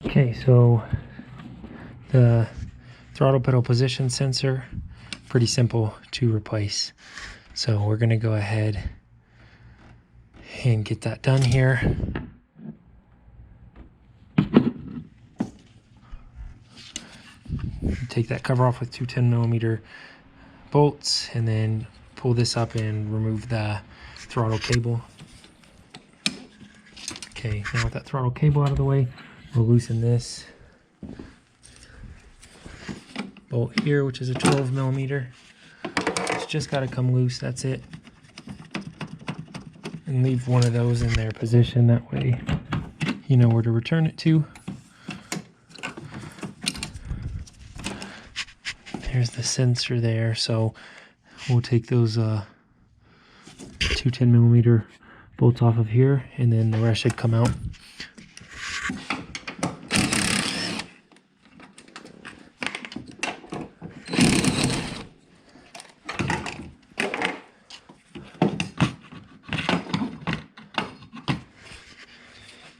Okay, so the throttle pedal position sensor, pretty simple to replace. So we're going to go ahead and get that done here. Take that cover off with two 10mm bolts, and then pull this up and remove the throttle cable. Okay, now with that throttle cable out of the way, we'll loosen this bolt here, which is a 12mm. It's just got to come loose, that's it. And leave one of those in their position, that way you know where to return it to. There's the sensor there, so we'll take those two 10mm bolts off of here, and then the rest should come out.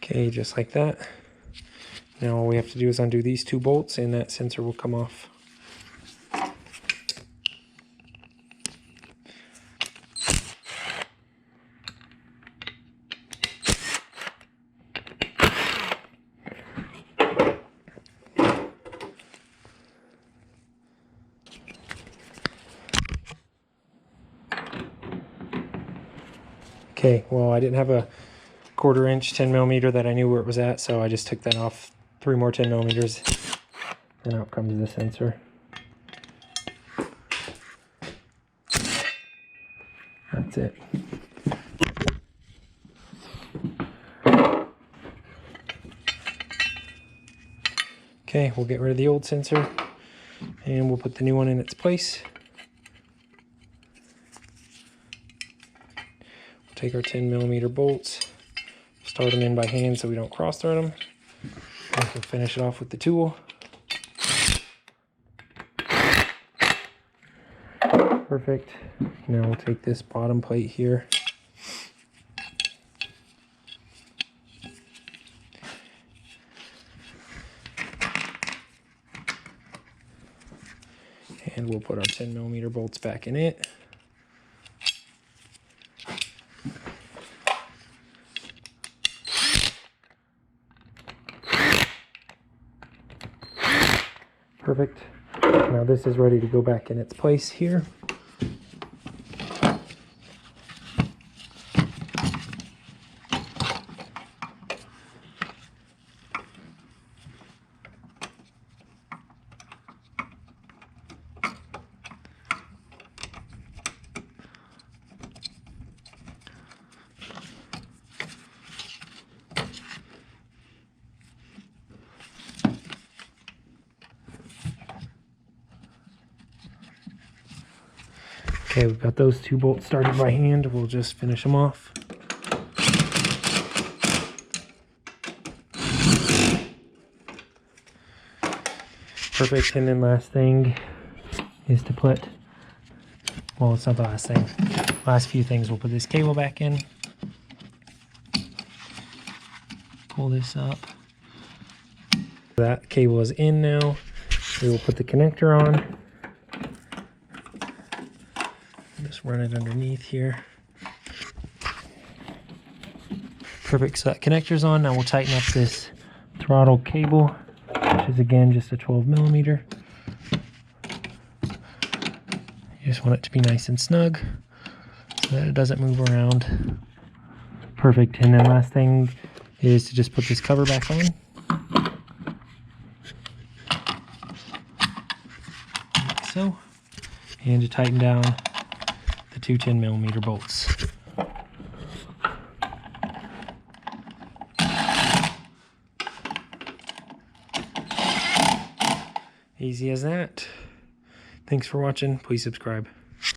Okay, just like that. Now all we have to do is undo these two bolts and that sensor will come off. Okay, well, I didn't have a 1/4 inch 10mm that I knew where it was at, so I just took that off 3 more 10mm, and out comes the sensor. That's it. Okay, we'll get rid of the old sensor and we'll put the new one in its place. We'll take our 10mm bolts, start them in by hand so we don't cross thread them. We can finish it off with the tool. Perfect. Now we'll take this bottom plate here. And we'll put our 10mm bolts back in it. Perfect. Now this is ready to go back in its place here. Okay, we've got those two bolts started by hand. We'll just finish them off. Perfect. And then last thing is to put, well, it's not the last thing. Last few things, we'll put this cable back in. Pull this up. That cable is in now. We will put the connector on. Just run it underneath here. Perfect, so that connector's on. Now we'll tighten up this throttle cable, which is again just a 12mm. You just want it to be nice and snug so that it doesn't move around. Perfect, and then last thing is to just put this cover back on. Like so. And to tighten down the two 10mm bolts. Easy as that. Thanks for watching. Please subscribe.